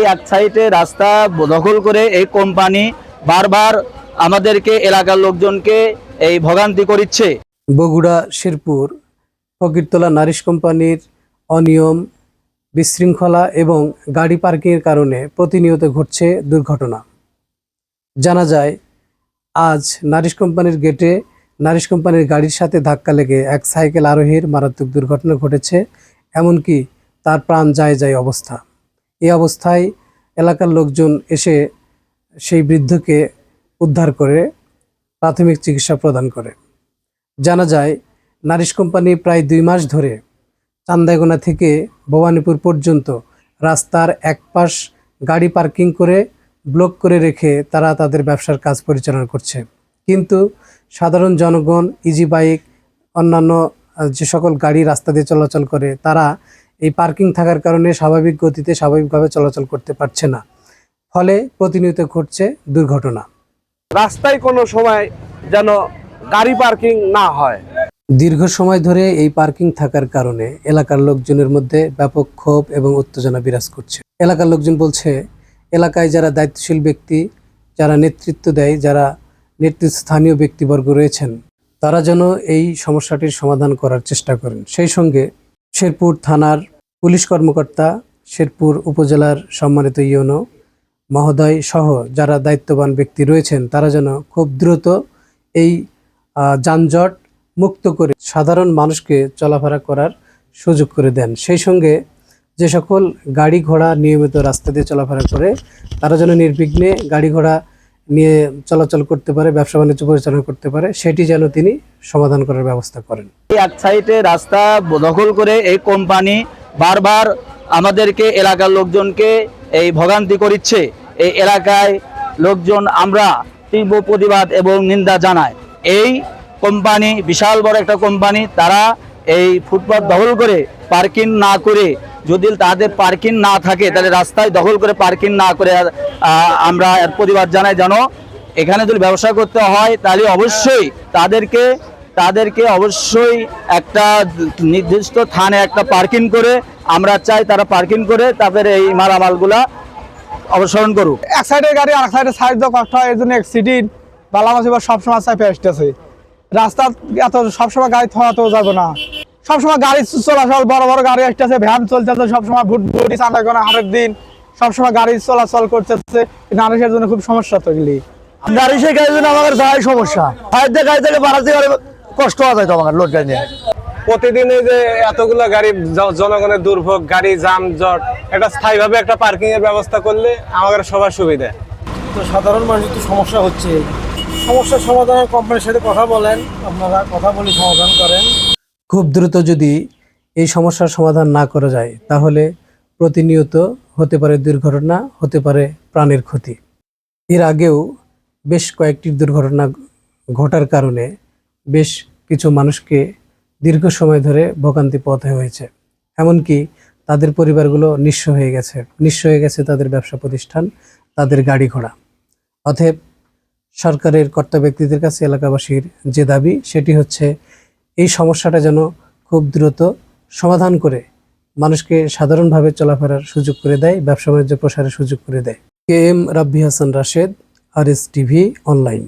এক সাইডে রাস্তা দখল করে এই কোম্পানি বারবার আমাদেরকে এলাকার লোকজনকে এই ভোগান্তি করছে। বগুড়া শেরপুর ফকিরতলা নারিশ কোম্পানির অনিয়ম, বিশৃঙ্খলা এবং গাড়ি পার্কিংয়ের কারণে প্রতিনিয়ত ঘটছে দুর্ঘটনা। জানা যায়, আজ নারিশ কোম্পানির গেটে নারিশ কোম্পানির গাড়ির সাথে ধাক্কা লেগে এক সাইকেল আরোহীর মারাত্মক দুর্ঘটনা ঘটেছে, এমনকি তার প্রাণ যায় যায় অবস্থা। এই অবস্থায় এলাকার লোকজন এসে সেই বৃদ্ধকে উদ্ধার করে প্রাথমিক চিকিৎসা প্রদান করে। জানা যায়, নারিশ কোম্পানি প্রায় 2 মাস ধরে চান্দাইগোনা থেকে ভবানীপুর পর্যন্ত রাস্তার এক পাশ গাড়ি পার্কিং করে ব্লক করে রেখে তারা তাদের ব্যবসার কাজ পরিচালনা করছে। কিন্তু সাধারণ জনগণ, ইজি বাইক, অন্যান্য যে সকল গাড়ি রাস্তা দিয়ে চলাচল করে, তারা এই পার্কিং থাকার কারণে স্বাভাবিক গতিতে স্বাভাবিকভাবে চলাচল করতে পারছে না। ফলে প্রতিনিয়ত ঘটছে দুর্ঘটনা। রাস্তায় কোনো সময় যেন গাড়ি পার্কিং না হয়। দীর্ঘ সময় ধরে এই পার্কিং থাকার কারণে এলাকার লোকজনের মধ্যে ব্যাপক ক্ষোভ এবং উত্তেজনা বিরাজ করছে। এলাকার লোকজন বলছে, এলাকায় যারা দায়িত্বশীল ব্যক্তি, যারা নেতৃত্ব দেয়, যারা নেতৃস্থানীয় ব্যক্তিবর্গ রয়েছেন, তারা যেন এই সমস্যাটির সমাধান করার চেষ্টা করেন। সেই সঙ্গে শেরপুর থানার পুলিশ কর্মকর্তা, শেরপুর উপজেলার সম্মানিত ইউনো মহোদয় সহ যারা দায়িত্ববান ব্যক্তি রয়েছেন, তারা যেন খুব দ্রুত এই যানজট মুক্ত করে সাধারণ মানুষকে চলাফেরা করার সুযোগ করে দেন। সেই সঙ্গে যে সকল গাড়ি ঘোড়া নিয়মিত রাস্তা দিয়ে চলাফেরা করে, তারা যেন নির্বিঘ্নে গাড়ি ঘোড়া নিয়ে চলাচল করতে পারে, ব্যবসা বাণিজ্য পরিচালনা করতে পারে, সেটি যেন তিনি সমাধান করার ব্যবস্থা করেন। এক সাইডে রাস্তা দখল করে এই কোম্পানি বারবার আমাদেরকে এলাকার লোকজনকে এই ভোগান্তি করছে। এই এলাকায় লোকজন আমরা তীব্র প্রতিবাদ এবং নিন্দা জানাই। এই কোম্পানি বিশাল বড় একটা কোম্পানি, তারা এই ফুটপাত দখল করে পার্কিং না করে, যদি তাদের পার্কিং না থাকে তাহলে রাস্তায় দখল করে পার্কিং না করে আমরা এর প্রতিবাদ জানাই। যেন এখানে যদি ব্যবসা করতে হয় তাহলে অবশ্যই তাদেরকে অবশ্যই একটা নির্দিষ্ট স্থানে একটা পার্কিং করে, আমরা চাই তারা পার্কিং করে তারপরে এই মালামালগুলা অবসরণ করুক। এক সাইডের গাড়ি আর এক সাইডে সাইড দেওয়া কষ্ট হয়, এর জন্য অ্যাক্সিডেন্ট বালামাছি বা সবসময় চাপে আসতেছে। রাস্তা এত সবসময় গাড়ি থামাতেও যাবে না, সবসময় গাড়ি চলাচল, বড় বড় গাড়ি আসতেছে, ভ্যান চলতেছে সবসময়, ভুটভুটি চান্দাইগোনা হাটের দিন সবসময় গাড়ি চলাচল করতেছে। নারিশের জন্য খুব সমস্যা তৈরি। নারিশের গাড়ির জন্য আমাদের যাই সমস্যা, সাইডে গাড়ি থেকে বাড়াতে গেলে কষ্ট হওয়া যায় তো আমার লোড গাড়ি নিয়ে। প্রতিদিন এই যে এতগুলো গাড়ি, জনগণের দুর্ভোগ, গাড়ি যানজট, একটা স্থায়ীভাবে একটা পার্কিং এর ব্যবস্থা করলে আমাদের সবার সুবিধা। তো সাধারণ মানুষের তো সমস্যা হচ্ছে, সমস্যার সমাধানের কোম্পানির সাথে কথা বলেন, আপনারা কথা বলে সমাধান করেন। খুব দ্রুত যদি এই সমস্যার সমাধান না করা যায়, তাহলে প্রতিনিয়ত হতে পারে দুর্ঘটনা, হতে পারে প্রাণের ক্ষতি। এর আগেও বেশ কয়েকটি দুর্ঘটনা ঘটার কারণে বেশ কিছু মানুষকে দীর্ঘ সময় ধরে ভোগান্তি পোহাতে হয়েছে। এমনকি তাদের পরিবারগুলো নিঃস্ব হয়ে গেছে তাদের ব্যবসা প্রতিষ্ঠান, তাদের গাড়ি ঘোড়া। অতএব সরকারের কর্তা ব্যক্তিদের কাছে এলাকাবাসীর যে দাবি, সেটি হচ্ছে এই সমস্যাটা যেন খুব দ্রুত সমাধান করে মানুষকে সাধারণভাবে চলাফেরার সুযোগ করে দেয়, ব্যবসা বাণিজ্য প্রসারের সুযোগ করে দেয়। KM Rabbi Hasan Rashed, RS TV online.